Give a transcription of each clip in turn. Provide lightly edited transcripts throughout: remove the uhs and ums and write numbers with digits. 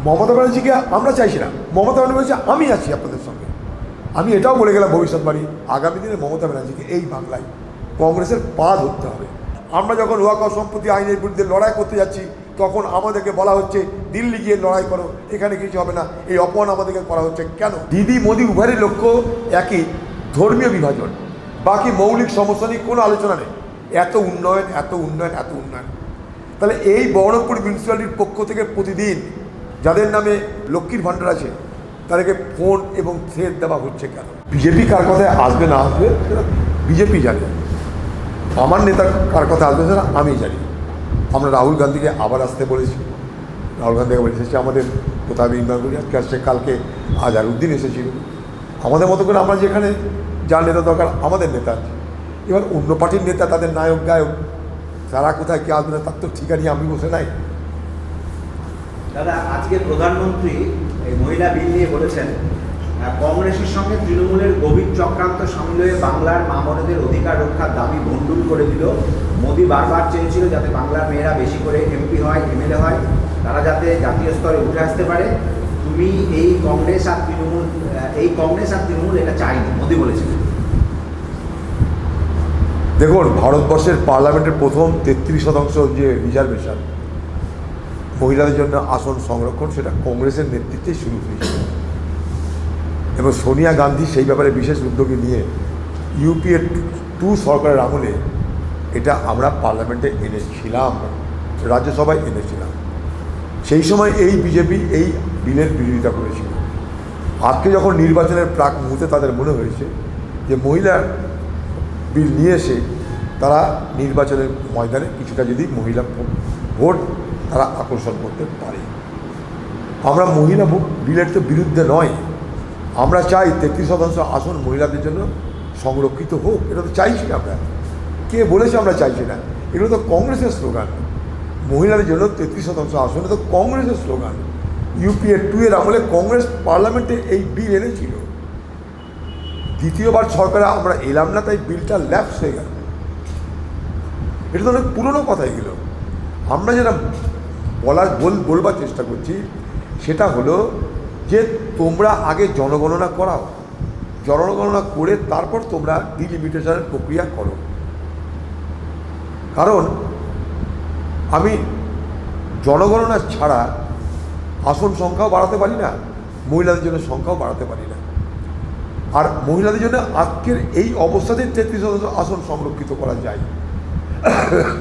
মমতা ব্যানার্জিকে আমরা চাইছি না। মমতা ব্যানার্জি বলছে আমি আছি আপনাদের সঙ্গে। আমি এটাও বলে গেলাম ভবিষ্যৎবাণী, আগামী দিনে মমতা ব্যানার্জিকে এই বাংলায় কংগ্রেসের পা ধরতে হবে। আমরা যখন ওয়াকফ সম্পত্তি আইনের বিরুদ্ধে লড়াই করতে যাচ্ছি তখন আমাদেরকে বলা হচ্ছে দিল্লি গিয়ে লড়াই করো, এখানে কিছু হবে না, এই অপমান আমাদেরকে করা হচ্ছে কেন? দিদি মোদি উভয়ের লক্ষ্য একই, ধর্মীয় বিভাজন, বাকি মৌলিক সমস্যা নিয়ে কোনো আলোচনা নেই। এত উন্নয়ন, এত উন্নয়ন, এত উন্নয়ন। তাহলে এই বহরমপুর মিউনিসিপ্যালিটির পক্ষ থেকে প্রতিদিন যাদের নামে লক্ষ্মীর ভাণ্ডার আছে তাদেরকে ফোন এবং থ্রেট দেওয়া হচ্ছে কেন? বিজেপি কার কথায় আসবে না আসবে সেটা বিজেপি জানে, আমার নেতা কার কথা আসবে সেটা আমি জানি। আমরা রাহুল গান্ধীকে আবার আসতে বলেছি, রাহুল গান্ধী আবার এসেছে আমাদের কোথাও ইমরান আজকে আসছে, কালকে আজহারউদ্দিন এসেছিল। আমাদের মতো করে আমরা যেখানে যার নেতা দরকার আমাদের নেতা আছে। এবার অন্য পার্টির নেতা তাদের নায়ক গায়ক তারা কোথায় কে আসবে না তার তো ঠিকানি আমি বসে নাই। দাদা, আজকে প্রধানমন্ত্রী এই মহিলা বিল নিয়ে বলেছেন কংগ্রেসের সঙ্গে তৃণমূলের গভীর চক্রান্ত সামিল হয়ে বাংলার মা বোনেদের অধিকার রক্ষার দাবি ভণ্ডুল করে দিল। মোদি বারবার চেয়েছিল যাতে বাংলার মেয়েরা বেশি করে এমপি হয়, এমএলএ হয়, তারা যাতে জাতীয় স্তরে উঠে আসতে পারে। তুমি এই কংগ্রেস আর তৃণমূল এটা চাইনি, মোদি বলেছিলেন। দেখুন, ভারতবর্ষের পার্লামেন্টের প্রথম 33% যে রিজার্ভেশন মহিলাদের জন্য আসন সংরক্ষণ, সেটা কংগ্রেসের নেতৃত্বে শুরু হয়েছিল এবং সোনিয়া গান্ধী সেই ব্যাপারে বিশেষ উদ্যোগী নিয়ে ইউপিএ 2 সরকারের আমলে এটা আমরা পার্লামেন্টে এনেছিলাম, রাজ্যসভায় এনেছিলাম। সেই সময় এই বিজেপি এই বিলের বিরোধিতা করেছিল। আজকে যখন নির্বাচনের প্রাক মুহূর্তে তাদের মনে হয়েছে যে মহিলার বিল নিয়ে এসে তারা নির্বাচনের ময়দানে কিছুটা যদি মহিলা ভোট তারা আকর্ষণ করতে পারে। আমরা মহিলা বিলের তো বিরুদ্ধে নয়, আমরা চাই 33% আসন মহিলাদের জন্য সংরক্ষিত হোক, এটা তো চাইছি আমরা। কে বলেছে আমরা চাইছি না? এগুলো তো কংগ্রেসের স্লোগান। মহিলাদের জন্য 33% আসন, এটা তো কংগ্রেসের স্লোগান। ইউপিএ 2 এর আমলে কংগ্রেস পার্লামেন্টে এই বিল এনেছিল। দ্বিতীয়বার সরকারে আমরা এলাম না, তাই বিলটা ল্যাপস হয়ে গেল। এটা তো অনেক পুরনো কথা এগুলো। আমরা যেটা বলবার চেষ্টা করছি সেটা হলো যে তোমরা আগে জনগণনা করাও, জনগণনা করে তারপর তোমরা ডিলিমিটেশনের প্রক্রিয়া করো। কারণ আমি জনগণনা ছাড়া আসন সংখ্যাও বাড়াতে পারি না, মহিলাদের জন্য সংখ্যাও বাড়াতে পারি না। আর মহিলাদের জন্য আজকের এই অবস্থাতেই 33% আসন সংরক্ষিত করা যায়।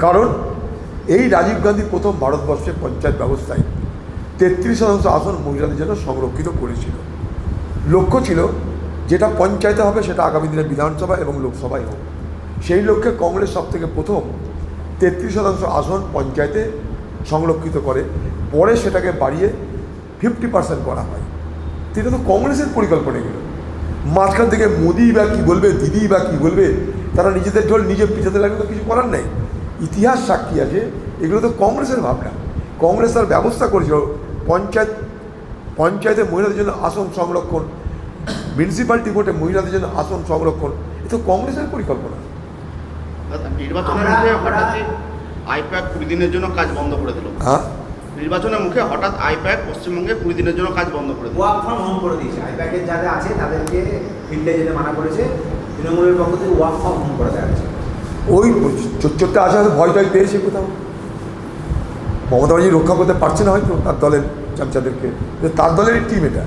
কারণ এই রাজীব গান্ধী প্রথম ভারতবর্ষের পঞ্চায়েত ব্যবস্থায় 33% আসন মহিলাদের জন্য সংরক্ষিত করেছিল। লক্ষ্য ছিল যেটা পঞ্চায়েতে হবে সেটা আগামী দিনে বিধানসভা এবং লোকসভায় হোক। সেই লক্ষ্যে কংগ্রেস সবথেকে প্রথম 33% আসন পঞ্চায়েতে সংরক্ষিত করে, পরে সেটাকে বাড়িয়ে 50% করা হয়। এটা তো কংগ্রেসের পরিকল্পনা গেল। মাঝখান থেকে মোদি বা কী বলবে, দিদি বা কী বলবে, তারা নিজেদের ঢোল নিজে পিছাতে লাগলে তো কিছু করার নেই। ইতিহাস সাক্ষী আছে, এগুলো তো কংগ্রেসের ভাবনা। কংগ্রেস তার ব্যবস্থা করেছিল পঞ্চায়েতে মহিলাদের জন্য আসন সংরক্ষণ, মিউনিসিপ্যালিটি ভোটে মহিলাদের জন্য আসন সংরক্ষণ, এ তো কংগ্রেসের পরিকল্পনা। নির্বাচনের মুখে হঠাৎ আইপ্যাক 20 দিনের জন্য কাজ বন্ধ করে দিল। হ্যাঁ, নির্বাচনের মুখে হঠাৎ আইপ্যাক পশ্চিমবঙ্গে 20 দিনের জন্য কাজ বন্ধ করে দিল। ওয়ার্ক ফ্রম হোম করে দিয়েছে। আইপ্যাকের যাদের আছে তাদেরকে ফিল্ডে যেতে মানা করেছে। তৃণমূলের পক্ষ থেকে ওয়ার্ক ফ্রম হোম করে দেওয়া হয়েছে। ওই চোরটা আসা ভয় টয় পেয়েছে কোথাও। মমতা ব্যানার্জি রক্ষা করতে পারছে না হয়তো তার দলের চামচাদেরকে, তার দলেরই টিম এটা।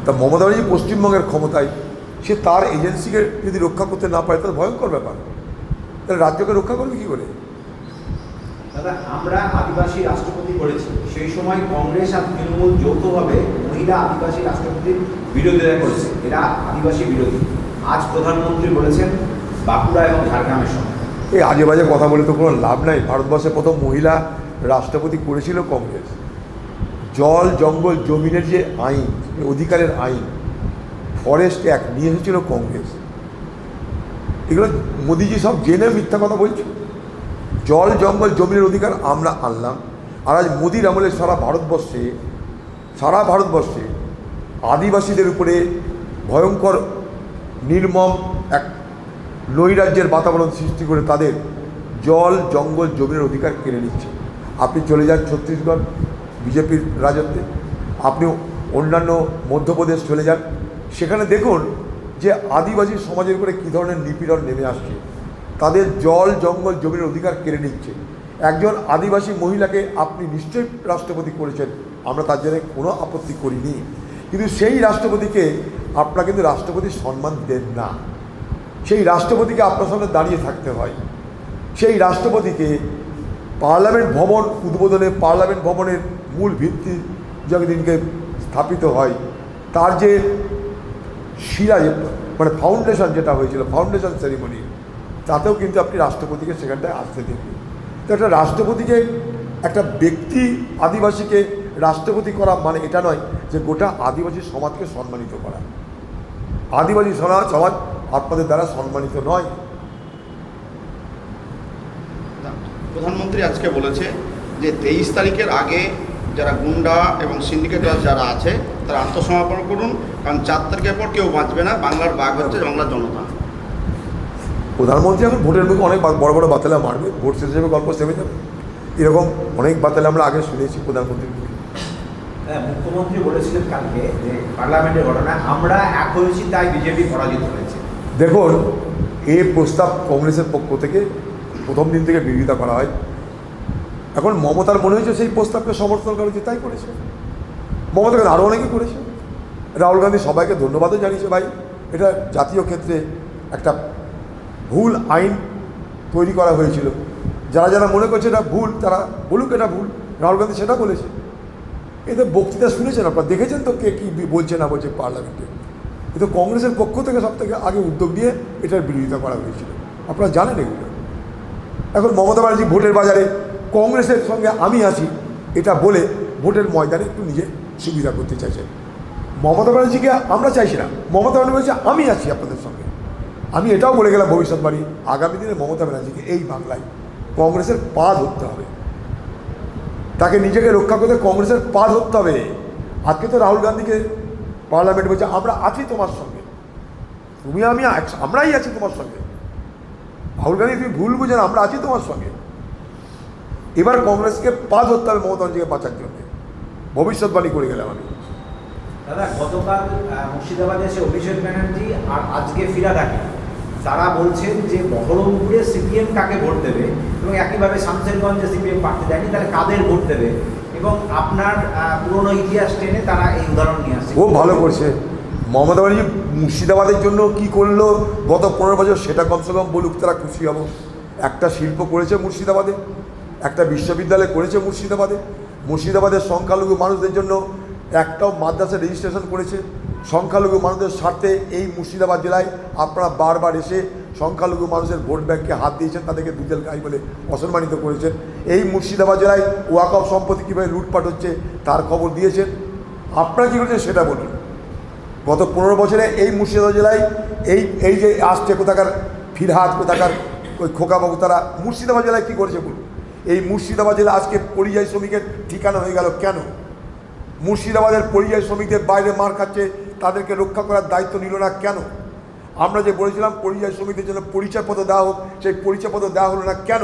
তা মমতা ব্যানার্জি পশ্চিমবঙ্গের ক্ষমতায়, সে তার এজেন্সিকে যদি রক্ষা করতে না পারে তাহলে ভয়ঙ্কর ব্যাপার। তাহলে রাজ্যকে রক্ষা করবে কী করে? দাদা, আমরা আদিবাসী রাষ্ট্রপতি করেছি, সেই সময় কংগ্রেস আর তৃণমূল যৌথভাবে মহিলা আদিবাসী রাষ্ট্রপতির বিরোধিতা করেছে। এরা আদিবাসী বিরোধী। আজ প্রধানমন্ত্রী বলেছেন বাঁকুড়া এবং ঝাড়গ্রামের সঙ্গে। এই আজে বাজে কথা বলে তো কোনো লাভ নাই। ভারতবর্ষে প্রথম মহিলা রাষ্ট্রপতি করেছিল কংগ্রেস। জল জঙ্গল জমিনের যে আইন, অধিকারের আইন, ফরেস্ট অ্যাক্ট নিয়ে এসেছিল কংগ্রেস। এগুলো মোদিজি সব জেনে মিথ্যা কথা বলছে। জল জঙ্গল জমিনের অধিকার আমরা আনলাম, আর আজ মোদির আমলে সারা ভারতবর্ষে আদিবাসীদের উপরে ভয়ঙ্কর নির্মম এক নৈরাজ্যের বাতাবরণ সৃষ্টি করে তাদের জল জঙ্গল জমিনের অধিকার কেড়ে নিচ্ছে। আপনি চলে যান ছত্তিশগড় বিজেপির রাজত্বে, আপনি অন্যান্য মধ্যপ্রদেশ চলে যান, সেখানে দেখুন যে আদিবাসী সমাজের উপরে কী ধরনের নিপীড়ন নেমে আসছে। তাদের জল জঙ্গল জমির অধিকার কেড়ে নিচ্ছে। একজন আদিবাসী মহিলাকে আপনি নিশ্চয়ই রাষ্ট্রপতি করেছেন, আমরা তার জন্য কোনো আপত্তি করিনি, কিন্তু সেই রাষ্ট্রপতিকে আপনারা কিন্তু রাষ্ট্রপতির সম্মান দেন না। সেই রাষ্ট্রপতিকে আপনার সামনে দাঁড়িয়ে থাকতে হয়। সেই রাষ্ট্রপতিকে পার্লামেন্ট ভবন উদ্বোধনে পার্লামেন্ট ভবনের মূল ভিত্তি যেদিনকে স্থাপিত হয়, তার যে শিরা মানে ফাউন্ডেশন যেটা হয়েছিল, ফাউন্ডেশন সেরিমনি, তাতেও কিন্তু আপনি রাষ্ট্রপতিকে সেখানটায় আসতে দেখবেন। তো একটা রাষ্ট্রপতিকে, একটা ব্যক্তি আদিবাসীকে রাষ্ট্রপতি করা মানে এটা নয় যে গোটা আদিবাসী সমাজকে সম্মানিত করা। আদিবাসী সমাজ আপনাদের দ্বারা সম্মানিত নয়। প্রধানমন্ত্রী আজকে বলেছে যে 23 তারিখের আগে যারা গুন্ডা এবং সিন্ডিকেটার যারা আছে তারা আত্মসমর্পণ করুন, কারণ 4 তারিখের পর কেউ বাঁচবে না। বাংলার বাঘ হচ্ছে বাংলার জনতা। প্রধানমন্ত্রী এখন ভোটের মুখে অনেক বড় বড় বাতালা মারবে, ভোট শেষ হিসেবে গল্প সেমে যাবে, এরকম অনেক বাতালা আমরা আগে শুনেছি প্রধানমন্ত্রীর মুখে। মুখ্যমন্ত্রী বলেছিলেন কালকে যে পার্লামেন্টের ঘটনা আমরা এক হয়েছি তাই বিজেপি পরাজিত হয়েছে। দেখুন, এই প্রস্তাব কংগ্রেসের পক্ষ থেকে প্রথম দিন থেকে বিরোধিতা করা হয়। এখন মমতার মনে হয়েছে সেই প্রস্তাবকে সমর্থন করা হয়েছে, তাই করেছে। মমতা কেন, আরও অনেকে করেছে। রাহুল গান্ধী সবাইকে ধন্যবাদও জানিয়েছে, ভাই এটা জাতীয় ক্ষেত্রে একটা ভুল আইন তৈরি করা হয়েছিল, যারা যারা মনে করছে এটা ভুল তারা বলুক এটা ভুল। রাহুল গান্ধী সেটা বলেছে। এতে বক্তৃতা শুনেছেন আপনারা, দেখেছেন তো কে কী বলছে না বলছে পার্লামেন্টে। কিন্তু কংগ্রেসের পক্ষ থেকে সব থেকে আগে উদ্যোগ নিয়ে এটার বিরোধিতা করা হয়েছিল, আপনারা জানেন এগুলো। এখন মমতা ব্যানার্জি ভোটের বাজারে কংগ্রেসের সঙ্গে আমি আছি এটা বলে ভোটের ময়দানে একটু নিজে সুবিধা করতে চাইছেন। মমতা ব্যানার্জিকে আমরা চাইছি না, মমতা ব্যানার্জি বলছে আমি আছি আপনাদের সঙ্গে। আমি এটাও বলে গেলাম ভবিষ্যৎবাণী, আগামী দিনে মমতা ব্যানার্জিকে এই বাংলায় কংগ্রেসের পা ধরতে হবে, তাকে নিজেকে রক্ষা করতে কংগ্রেসের পা ধরতে হবে। আজকে তো রাহুল গান্ধীকে পার্লামেন্ট বলছে আমরা আছি তোমার সঙ্গে, তুমি আমি আমরাই আছি তোমার সঙ্গে। রাহুল গান্ধী তুমি ভুল বুঝে না, আমরা আছি তোমার সঙ্গে। এবার কংগ্রেসকে পা ধরতে হবে মমতা ব্যানার্জিকে বাঁচার জন্য, ভবিষ্যৎবাণী করে গেলাম আমি। দাদা, গতকাল মুর্শিদাবাদে এসে অভিষেক ব্যানার্জি আর আজকে ফিরাদ হাকিম তারা বলছেন যে বহরমপুরে সিপিএম কাকে ভোট দেবে এবং একইভাবে শামসেরগঞ্জে সিপিএম প্রার্থী দেয়নি, তাহলে কাদের ভোট দেবে, এবং আপনার পুরনো ইতিহাস টেনে তারা এই উদাহরণ নিয়ে আসছে। খুব ভালো করছে মমতা ব্যানার্জি। মুর্শিদাবাদের জন্য কি করলো গত 15 বছর সেটা কমসে কম বলুক, তারা খুশি হব। একটা শিল্প করেছে মুর্শিদাবাদে, একটা বিশ্ববিদ্যালয় করেছে মুর্শিদাবাদে, মুর্শিদাবাদের সংখ্যালঘু মানুষদের জন্য একটাও মাদ্রাসা রেজিস্ট্রেশন করেছে। সংখ্যালঘু মানুষদের স্বার্থে এই মুর্শিদাবাদ জেলায় আপনারা বারবার এসে সংখ্যালঘু মানুষের ভোট ব্যাংকে হাত দিয়েছেন, তাদেরকে দুজেল গাই বলে অসম্মানিত করেছেন। এই মুর্শিদাবাদ জেলায় ওয়াকফ সম্পত্তি কীভাবে লুটপাট হচ্ছে তার খবর দিয়েছেন। আপনারা কী করেছেন সেটা বলুন। গত 15 বছরে এই মুর্শিদাবাদ জেলায় এই যে আসছে কোথাকার ফিরহাদ, কোথাকার ওই খোকাবাবু, তারা মুর্শিদাবাদ জেলায় কী করেছে বলুন। এই মুর্শিদাবাদ জেলা আজকে পরিযায়ী শ্রমিকের ঠিকানা হয়ে গেল কেন? মুর্শিদাবাদের পরিযায়ী শ্রমিকদের বাইরে মার খাচ্ছে, তাদেরকে রক্ষা করার দায়িত্ব নিল না কেন? আমরা যে বলেছিলাম পরিযায়ী শ্রমিকদের জন্য পরিচয়পত্র দেওয়া হোক, সেই পরিচয়পত্র দেওয়া হলো না কেন?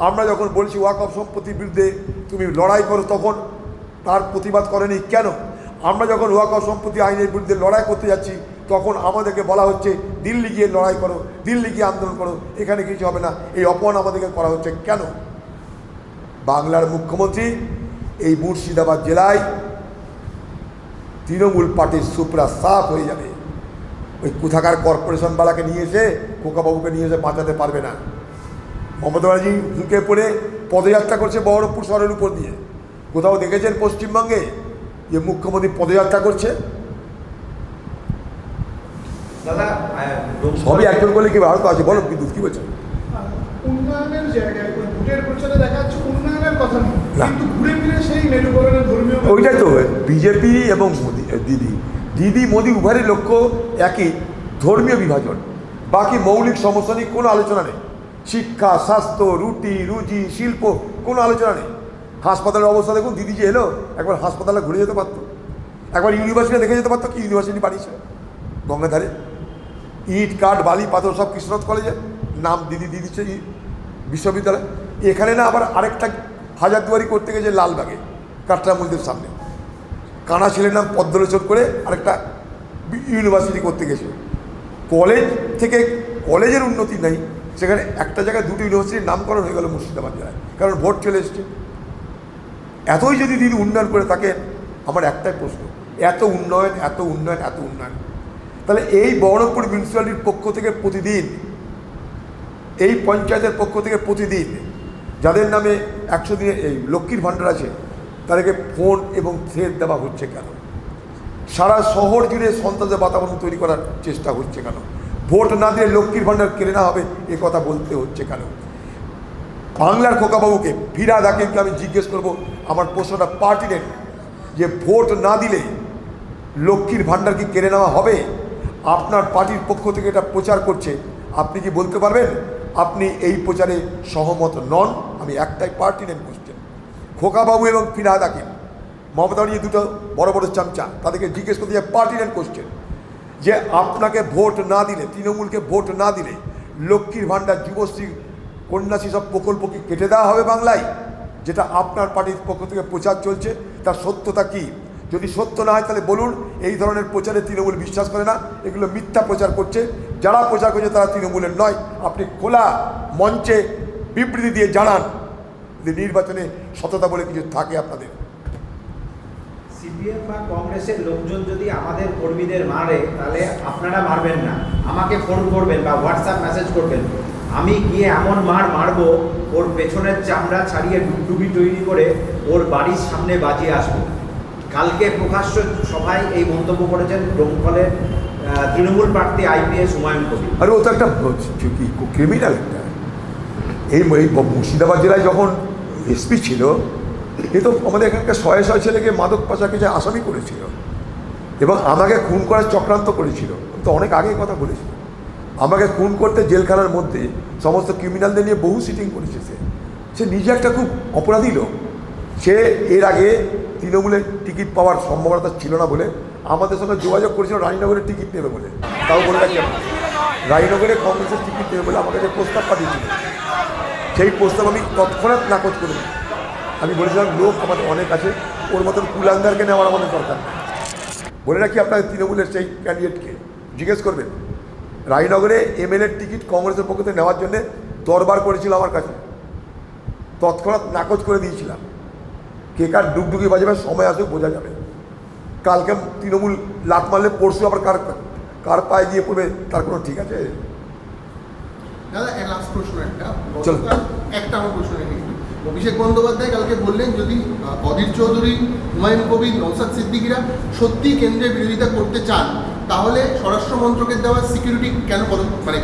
আমরা যখন বলেছি ওয়াকফ সম্পত্তির বিরুদ্ধে তুমি লড়াই করো, তখন তার প্রতিবাদ করেনি কেন? আমরা যখন ওয়াকফ সম্পত্তি আইনের বিরুদ্ধে লড়াই করতে যাচ্ছি তখন আমাদেরকে বলা হচ্ছে দিল্লি গিয়ে লড়াই করো, দিল্লি গিয়ে আন্দোলন করো, এখানে কিছু হবে না, এই অপমান আমাদেরকে করা হচ্ছে কেন? বাংলার মুখ্যমন্ত্রী এই মুর্শিদাবাদ জেলায় তৃণমূল পার্টির সুপ্রা সাফ হয়ে যাবে। ওই কোথাকার কর্পোরেশনওয়ালাকে নিয়ে এসে, খোকাবাবুকে নিয়ে এসে বাঁচাতে পারবে না। মমতা ব্যানার্জি ঢুকে পড়ে পদযাত্রা করছে বহরমপুর শহরের উপর দিয়ে। কোথাও দেখেছেন পশ্চিমবঙ্গে যে মুখ্যমন্ত্রী পদযাত্রা করছে? দাদা, সবই একজন করলে কি ভারত আছে? বলো কিন্তু কী বলছেন? উন্নয়নের জায়গায় ভোটের প্রচারে দেখা যাচ্ছে উন্নয়নের কথা নেই, না। কিন্তু ঘুরে ফিরে সেই মেরুকরণের ধর্মীয় ওইটাই তো বিজেপি এবং দিদি মোদি উভয়ের লক্ষ্য একই, ধর্মীয় বিভাজন। বাকি মৌলিক সমস্যা নিয়ে কোনো আলোচনা নেই। শিক্ষা, স্বাস্থ্য, রুটি রুজি, শিল্প, কোনো আলোচনা নেই। হাসপাতালের অবস্থা দেখুন, দিদি যে এলো একবার হাসপাতালে ঘুরে যেতে পারতো, একবার ইউনিভার্সিটি দেখে যেতে পারতো। কি ইউনিভার্সিটি বানিয়েছে গঙ্গাধারে? ইট কাঠ বালি পাথর সব কৃষ্ণনাথ কলেজে নাম দিদি দিচ্ছে কানা ছেলের নাম পদ্মলোচন করে আরেকটা ইউনিভার্সিটি করতে গেছে। কলেজ থেকে কলেজের উন্নতি নেই, সেখানে একটা জায়গায় দুটো ইউনিভার্সিটির নামকরণ হয়ে গেল মুর্শিদাবাদ জেলায়, কারণ ভোট চলে এসছে। এতই যদি দিদি উন্নয়ন করে থাকেন, আমার একটাই প্রশ্ন, এত উন্নয়ন এত উন্নয়ন এত উন্নয়ন, তাহলে এই বহরমপুর মিউনিসিপ্যালিটির পক্ষ থেকে প্রতিদিন, এই পঞ্চায়েতের পক্ষ থেকে প্রতিদিন যাদের নামে 100 দিনে এই লক্ষ্মীর ভাণ্ডার আছে, তাদেরকে ফোন এবং থ্রেট দেওয়া হচ্ছে কেন? সারা শহর জুড়ে সন্ত্রাসের বাতাবরণ তৈরি করার চেষ্টা হচ্ছে কেন? ভোট না দিলে লক্ষ্মীর ভাণ্ডার কেড়ে না হবে এ কথা বলতে হচ্ছে কেন? বাংলার খোকাবাবুকে, ফিরহাদ হাকিমকে আমি জিজ্ঞেস করব, আমার প্রশ্নটা পার্টিনেন্ট, যে ভোট না দিলে লক্ষ্মীর ভাণ্ডার কি কেড়ে নেওয়া হবে? আপনার পার্টির পক্ষ থেকে এটা প্রচার করছে, আপনি কি বলতে পারবেন আপনি এই প্রচারে সহমত নন? আমি একটাই পার্টিনেন্ট কোশ্চেন, খোকাবাবু এবং ফিরহাদ হাকিম, মমতা নিয়ে দুটো বড় বড় চামচা, তাদেরকে জিজ্ঞেস করতে যে পার্টিনেন্ট কোশ্চেন, যে আপনাকে ভোট না দিলে, তৃণমূলকে ভোট না দিলে লক্ষ্মীর ভাণ্ডার, যুবশ্রী, কন্যাশ্রী সব প্রকল্প কি কেটে দেওয়া হবে বাংলায়? যেটা আপনার পার্টির পক্ষ থেকে প্রচার চলছে, তার সত্যতা কি? যদি সত্য না হয় তাহলে বলুন। এই ধরনের প্রচারে তৃণমূল বিশ্বাস করে না, এগুলো মিথ্যা প্রচার করছে। যারা প্রচার করছে তারা তৃণমূলের নয়। আপনি খোলা মঞ্চে বিবৃতি দিয়ে জানান যে নির্বাচনে সততা বলে কিছু থাকে আপনাদের। সিপিএম বা কংগ্রেসের লোকজন যদি আমাদের কর্মীদের মারে, তাহলে আপনারা মারবেন না, আমাকে ফোন করবেন বা হোয়াটসঅ্যাপ মেসেজ করবেন, আমি গিয়ে এমন মারবো, ওর পেছনের চামড়া ছাড়িয়ে ডুবডুবি তৈরি করে ওর বাড়ির সামনে বাজিয়ে আসবো। কালকে প্রকাশ্য সভায় এই মন্তব্য করেছেন ডোমকলের তৃণমূল প্রার্থী IPS হুমায়ুন কবির। আরে ও তো একটা ক্রিমিনাল একটা। এই মুর্শিদাবাদ জেলায় যখন এসপি ছিল, এ তো আমাদের এখানকার শয়ে শয়ে ছেলেকে মাদক পাচারকে যে আসামি করেছিল এবং আমাকে খুন করার চক্রান্ত করেছিল। তো অনেক আগে কথা বলেছিল, আমাকে খুন করতে জেলখানার মধ্যে সমস্ত ক্রিমিনালদের নিয়ে বহু সিটিং করেছে। সে নিজে একটা খুব অপরাধী লোক। সে এর আগে তৃণমূলের টিকিট পাওয়ার সম্ভাবনা ছিল না বলে আমাদের সঙ্গে যোগাযোগ করেছিল রানীনগরের টিকিট নেবে বলে। তাও বলে রাখি, রানীনগরে কংগ্রেসের টিকিট নেবে বলে আমাকে যে প্রস্তাব পাঠিয়েছিল, সেই প্রস্তাব আমি তৎক্ষণাৎ নাকচ করে দিই। আমি বলেছিলাম লোক আমাদের অনেক আছে, ওর মতন কুলাঙ্গারকে নেওয়ার আমাদের দরকার নেই। বলে রাখি আপনার তৃণমূলের সেই ক্যান্ডিডেটকে জিজ্ঞেস করবেন, রায়নগরে MLA টিকিট কংগ্রেসের পক্ষ থেকে নেওয়ার জন্য দরবার করেছিল আমার কাছে, তৎক্ষণাৎ নাকচ করে দিয়েছিলাম। কে কার ডুগডুগি বাজাবে সময় আসবে, বোঝা যাবে। কালকে তৃণমূল লাত মারলে পরশু আবার কার পায়ে গিয়ে পড়বে তার কোনো ঠিক আছে? দাদা লাস্ট প্রশ্ন চলো। একটা আমার প্রশ্ন নেই। অভিষেক বন্দ্যোপাধ্যায় কালকে বললেন, যদি অধীর চৌধুরী, হুমায়ুন কবির, নওশাদ সিদ্দিকীরা সত্যি কেন্দ্রের বিরোধিতা করতে চান, তাহলে স্বরাষ্ট্র মন্ত্রকের দেওয়া সিকিউরিটি কেন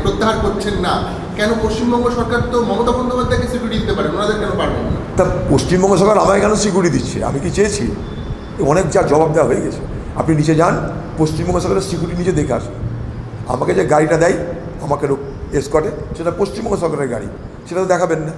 প্রত্যাহার করছেন না? কেন পশ্চিমবঙ্গ সরকার তো মমতা বন্দ্যোপাধ্যায়কে সিকিউরিটি দিতে পারেন, ওনাদের কেন পারবেন না? তা পশ্চিমবঙ্গ সরকার আমায় কেন সিকিউরিটি দিচ্ছে? আমি কি চেয়েছি? অনেক যা জবাব দেওয়া হয়ে গেছে। আপনি নিচে যান, পশ্চিমবঙ্গ সরকারের সিকিউরিটি নিচে দেখে আসুন। আমাকে যে গাড়িটা দেয় আমাকে এসকর্টে, সেটা পশ্চিমবঙ্গ সরকারের গাড়ি, সেটা তো দেখাবেন না।